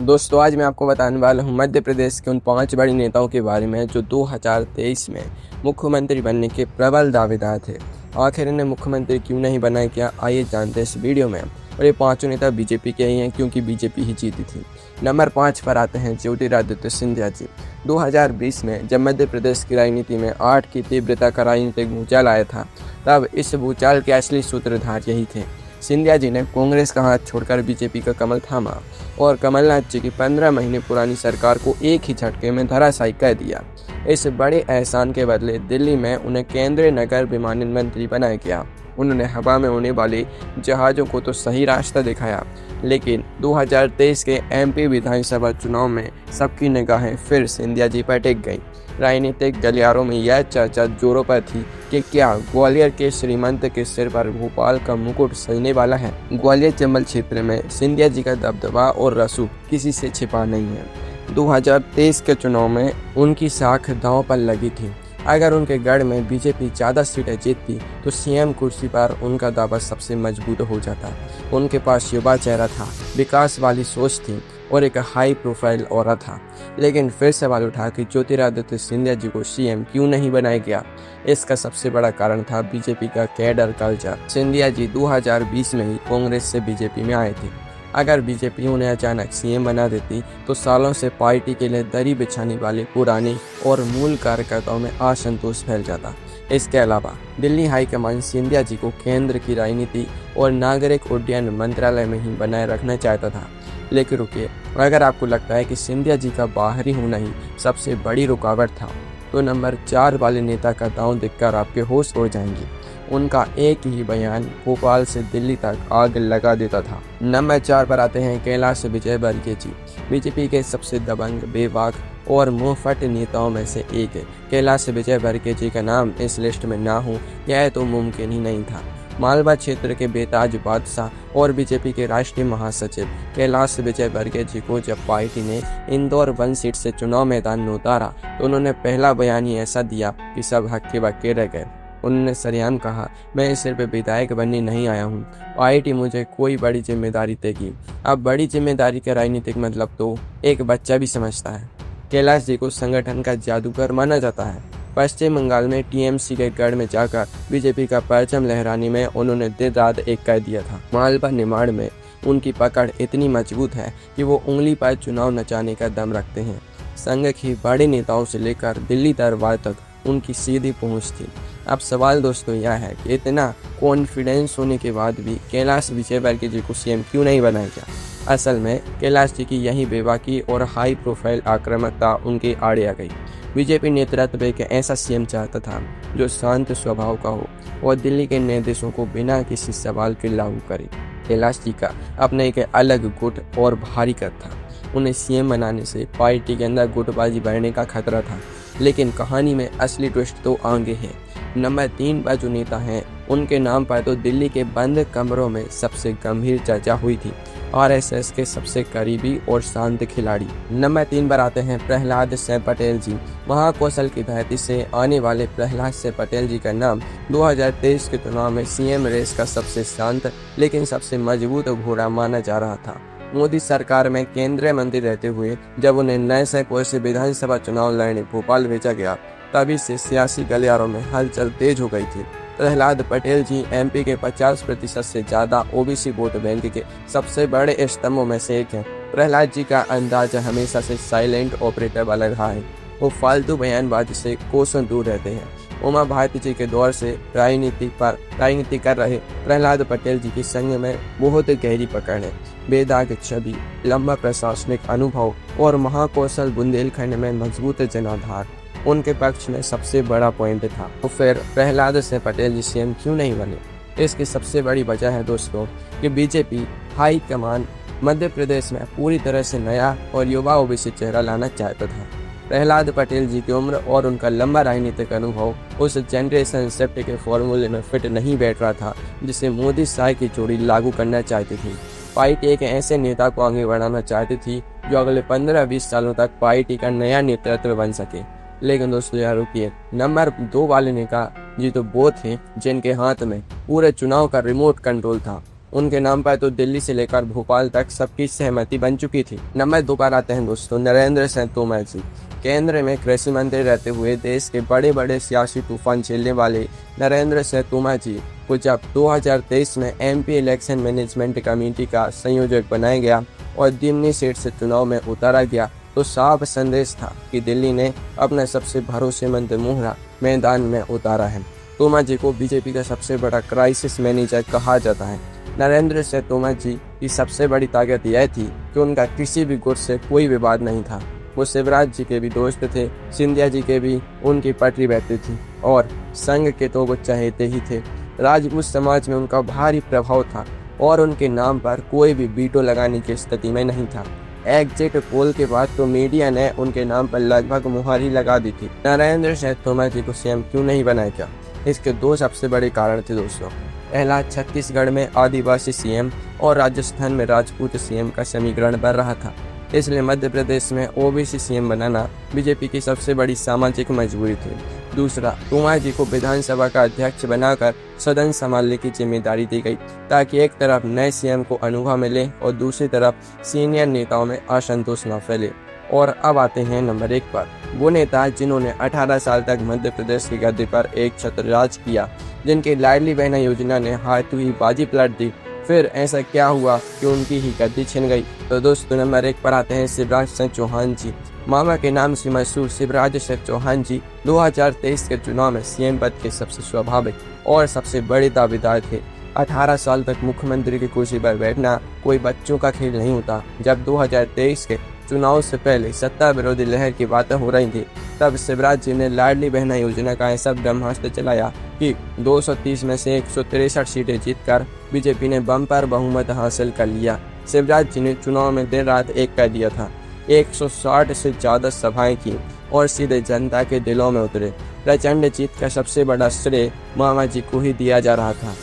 दोस्तों आज मैं आपको बताने वाला हूँ मध्य प्रदेश के उन 5 बड़े नेताओं के बारे में जो 2023 में मुख्यमंत्री बनने के प्रबल दावेदार थे। आखिर इन्हें मुख्यमंत्री क्यों नहीं बनाया, क्या आइए जानते हैं इस वीडियो में। और ये 5 नेता बीजेपी के ही हैं क्योंकि बीजेपी ही जीती थी। नंबर 5 पर आते हैं ज्योतिरादित्य सिंधिया जी। 2020 में जब मध्य प्रदेश की राजनीति में 8 की तीव्रता का राजनीतिक भूचाल आया था, तब इस भूचाल के असली सूत्रधार यही थे। सिंधिया जी ने कांग्रेस का हाथ छोड़कर बीजेपी का कमल थामा और कमलनाथ जी की 15 महीने पुरानी सरकार को एक ही झटके में धराशायी कर दिया। इस बड़े एहसान के बदले दिल्ली में उन्हें केंद्रीय नगर विमानन मंत्री बनाया गया। उन्होंने हवा में उड़ने वाले जहाज़ों को तो सही रास्ता दिखाया, लेकिन 2023 के एमपी विधानसभा चुनाव में सबकी निगाहें फिर सिंधिया जी पर टिक गई। राजनीतिक गलियारों में यह चर्चा जोरों पर थी कि क्या ग्वालियर के श्रीमंत के सिर पर भोपाल का मुकुट सजने वाला है। ग्वालियर चंबल क्षेत्र में सिंधिया जी का दबदबा और रसूख किसी से छिपा नहीं है। 2023 के चुनाव में उनकी साख दांव पर लगी थी। अगर उनके गढ़ में बीजेपी ज़्यादा सीटें जीतती तो सीएम कुर्सी पर उनका दावा सबसे मजबूत हो जाता। उनके पास युवा चेहरा था, विकास वाली सोच थी और एक हाई प्रोफाइल औरा था। लेकिन फिर सवाल उठा कि ज्योतिरादित्य सिंधिया जी को सीएम क्यों नहीं बनाया गया। इसका सबसे बड़ा कारण था बीजेपी का कैडर कल्चर। सिंधिया जी 2020 में ही कांग्रेस से बीजेपी में आए थे। अगर बीजेपी उन्हें अचानक सीएम बना देती तो सालों से पार्टी के लिए दरी बिछाने वाले पुराने और मूल कार्यकर्ताओं में असंतोष फैल जाता। इसके अलावा दिल्ली हाईकमान सिंधिया जी को केंद्र की राजनीति और नागरिक उड्डयन मंत्रालय में ही बनाए रखना चाहता था। लेकिन रुकिए, अगर आपको लगता है कि सिंधिया जी का बाहरी होना ही सबसे बड़ी रुकावट था, तो नंबर 4 वाले नेता का दांव देखकर आपके होश उड़ जाएंगे। उनका एक ही बयान भोपाल से दिल्ली तक आग लगा देता था। नंबर 4 पर आते हैं कैलाश विजयवर्गीय जी। बीजेपी के सबसे दबंग, बेबाक और मुंहफट नेताओं में से एक है। कैलाश विजयवर्गीय जी का नाम इस लिस्ट में ना हो, यह तो मुमकिन ही नहीं था। मालवा क्षेत्र के बेताज बादशाह और बीजेपी के राष्ट्रीय महासचिव कैलाश विजयवर्गीय जी को जब पार्टी ने इंदौर 1 सीट से चुनाव मैदान में उतारा तो उन्होंने पहला बयान ही ऐसा दिया कि सब हक्के बक्के रह गए। उन्होंने सरेआम कहा, मैं सिर्फ विधायक बनने नहीं आया हूँ, पार्टी मुझे कोई बड़ी जिम्मेदारी देगी। अब बड़ी जिम्मेदारी का राजनीतिक मतलब तो एक बच्चा भी समझता है। कैलाश जी को संगठन का जादूगर माना जाता है। पश्चिम बंगाल में टीएमसी के गढ़ में जाकर बीजेपी का परचम लहराने में उन्होंने दिन रात एक कर दिया था। मालवा निमाड़ में उनकी पकड़ इतनी मजबूत है कि वो उंगली पर चुनाव नचाने का दम रखते हैं। संघ के बड़े नेताओं से लेकर दिल्ली दरबार तक उनकी सीधी पहुंच थी। अब सवाल दोस्तों यह है कि इतना कॉन्फिडेंस होने के बाद भी कैलाश विजयवर्गीय जी को सीएम क्यों नहीं बनाया गया। असल में कैलाश जी की यही बेबाकी और हाई प्रोफाइल आक्रामकता उनके आड़े आ गई। बीजेपी नेतृत्व एक ऐसा सीएम चाहता था जो शांत स्वभाव का हो और दिल्ली के निर्देशों को बिना किसी सवाल के लागू करे। कैलाश जी का अपना एक अलग गुट और भारी कद था। उन्हें सीएम बनाने से पार्टी के अंदर गुटबाजी बढ़ने का खतरा था। लेकिन कहानी में असली ट्विस्ट तो आगे है। नंबर 3 पर जो नेता हैं उनके नाम पर तो दिल्ली के बंद कमरों में सबसे गंभीर चर्चा हुई थी। आरएसएस के सबसे करीबी और शांत खिलाड़ी। नंबर 3 पर आते हैं प्रहलाद सिंह पटेल जी। महाकौशल की धरती से आने वाले प्रहलाद सिंह पटेल जी का नाम 2023 के चुनाव में सीएम रेस का सबसे शांत लेकिन सबसे मजबूत घोड़ा माना जा रहा था। मोदी सरकार में केंद्रीय मंत्री रहते हुए जब उन्हें नए सैपुर से विधानसभा चुनाव लड़ने भोपाल भेजा गया, तभी से सियासी गलियारों में हलचल तेज हो गई थी। प्रहलाद पटेल जी एमपी के 50% से ज़्यादा ओबीसी वोट बैंक के सबसे बड़े स्तंभों में से एक हैं। प्रहलाद जी का अंदाज हमेशा से साइलेंट ऑपरेटर वाला रहा है। वो फालतू बयानबाजी से कोसों दूर रहते हैं। उमा भारती जी के दौर से राजनीति कर रहे प्रहलाद पटेल जी की संघ में बहुत गहरी पकड़ है। बेदाग छवि, लंबा प्रशासनिक अनुभव और महाकौशल बुंदेलखंड में मजबूत जनाधार उनके पक्ष में सबसे बड़ा पॉइंट था। तो फिर प्रहलाद सिंह पटेल जी सीएम क्यों नहीं बने? इसकी सबसे बड़ी वजह है दोस्तों कि BJP high command Madhya Pradesh में पूरी तरह से नया और युवा ओबीसी चेहरा लाना चाहता था। प्रहलाद पटेल जी की उम्र और उनका लंबा राजनीतिक अनुभव उस जनरेशन शिफ्ट के फॉर्मूले में फिट नहीं बैठ रहा था जिसे मोदी शाह की जोड़ी लागू करना चाहती थी। पार्टी एक ऐसे नेता को आगे बढ़ाना चाहती थी जो अगले 15-20 सालों तक पार्टी का नया नेतृत्व बन सके। लेकिन दोस्तों यार रुकिए, नंबर 2 वाले नेता जी तो वो थे जिनके हाथ में पूरे चुनाव का रिमोट कंट्रोल था। उनके नाम पर तो दिल्ली से लेकर भोपाल तक सबकी सहमति बन चुकी थी। नंबर 2 पर आते हैं दोस्तों नरेंद्र सिंह तोमर जी। केंद्र में कृषि मंत्री रहते हुए देश के बड़े बड़े सियासी तूफान झेलने वाले नरेंद्र सिंह तोमर जी को जब 2023 में एमपी इलेक्शन मैनेजमेंट कमेटी का संयोजक बनाया गया और दिमनी सीट से चुनाव में उतारा गया तो साफ संदेश था कि दिल्ली ने अपना सबसे भरोसेमंद मोहरा मैदान में उतारा है। तोमर जी को बीजेपी का सबसे बड़ा क्राइसिस मैनेजर कहा जाता है। नरेंद्र सिंह तोमर जी की सबसे बड़ी ताकत यह थी कि उनका किसी भी गुट से कोई विवाद नहीं था। वो शिवराज जी के भी दोस्त थे, सिंधिया जी के भी उनकी पटरी बैठती थी और संघ के तो वो चाहते ही थे। राजपूत समाज में उनका भारी प्रभाव था और उनके नाम पर कोई भी वीटो लगाने की स्थिति में नहीं था। एग्जिट पोल के बाद तो मीडिया ने उनके नाम पर लगभग मुहर ही लगा दी थी। नरेंद्र सिंह तोमर जी को सीएम क्यों नहीं बनाया गया? इसके 2 सबसे बड़े कारण थे दोस्तों। पहला, छत्तीसगढ़ में आदिवासी सीएम और राजस्थान में राजपूत सीएम का समीकरण बन रहा था, इसलिए मध्य प्रदेश में ओबीसी सीएम बनाना बीजेपी की सबसे बड़ी सामाजिक मजबूरी थी। दूसरा, तोमर जी को विधानसभा का अध्यक्ष बनाकर सदन संभालने की जिम्मेदारी दी गई ताकि एक तरफ नए सीएम को अनुभव मिले और दूसरी तरफ सीनियर नेताओं में असंतोष न फैले। और अब आते हैं नंबर 1 पर, वो नेता जिन्होंने 18 साल तक मध्य प्रदेश की गद्दी पर एक छत्र राज किया, जिनकी लाडली बहना योजना ने हाथों ही बाजी पलट दी। फिर ऐसा क्या हुआ कि उनकी ही गद्दी छिन गई? तो दोस्तों नंबर 1 पर आते हैं शिवराज सिंह चौहान जी। मामा के नाम से मशहूर शिवराज सिंह चौहान जी 2023 के चुनाव में सीएम पद के सबसे स्वाभाविक और सबसे बड़े दावेदार थे। 18 साल तक मुख्यमंत्री की कुर्सी पर बैठना कोई बच्चों का खेल नहीं होता। जब 2023 के चुनाव से पहले सत्ता विरोधी लहर की बातें हो रही थी, तब शिवराज जी ने लाडली बहना योजना का ऐसा ब्रह्मास्त्र चलाया कि 230 में से 163 सीटें जीतकर बीजेपी ने बम्पर बहुमत हासिल कर लिया। शिवराज जी ने चुनाव में दिन रात एक कर दिया था, 160 से ज़्यादा सभाएं की और सीधे जनता के दिलों में उतरे। प्रचंड जीत का सबसे बड़ा श्रेय मामा जी को ही दिया जा रहा था।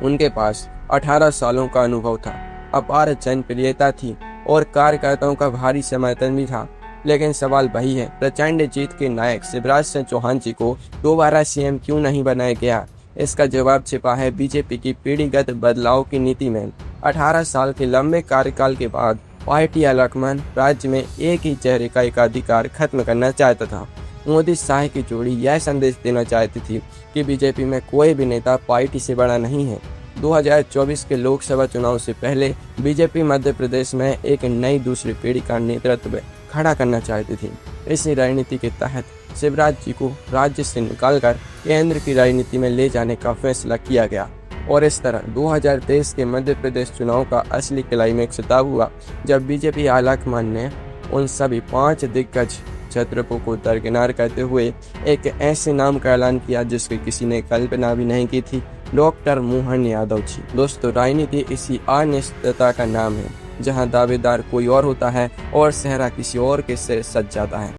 उनके पास 18 सालों का अनुभव था, अपार जनप्रियता थी और कार्यकर्ताओं का भारी समर्थन भी था। लेकिन सवाल वही है, प्रचंड जीत के नायक शिवराज सिंह चौहान जी को दोबारा सीएम क्यों नहीं बनाया गया? इसका जवाब छिपा है बीजेपी की पीढ़ीगत बदलाव की नीति में। 18 साल के लंबे कार्यकाल के बाद पार्टी अलकमन राज्य में एक ही चेहरे का एकाधिकार खत्म करना चाहता था। मोदी शाह की जोड़ी यह संदेश देना चाहती थी कि बीजेपी में कोई भी नेता पार्टी से बड़ा नहीं है। 2024 के लोकसभा चुनाव से पहले बीजेपी मध्य प्रदेश में एक नई दूसरी पीढ़ी का नेतृत्व खड़ा करना चाहती थी। इसी रणनीति के तहत शिवराज जी को राज्य से निकालकर केंद्र की राजनीति में ले जाने का फैसला किया गया और इस तरह 2023 के मध्य प्रदेश चुनाव का असली क्लाइमेक्स तब हुआ जब बीजेपी आलाकमान ने उन सभी 5 दिग्गज छत्रपों को दरकिनार करते हुए एक ऐसे नाम का ऐलान किया जिसकी किसी ने कल्पना भी नहीं की थी, डॉक्टर मोहन यादव जी। दोस्तों राजनीति इसी अनिश्चितता का नाम है, जहां दावेदार कोई और होता है और सेहरा किसी और के सिर सज जाता है।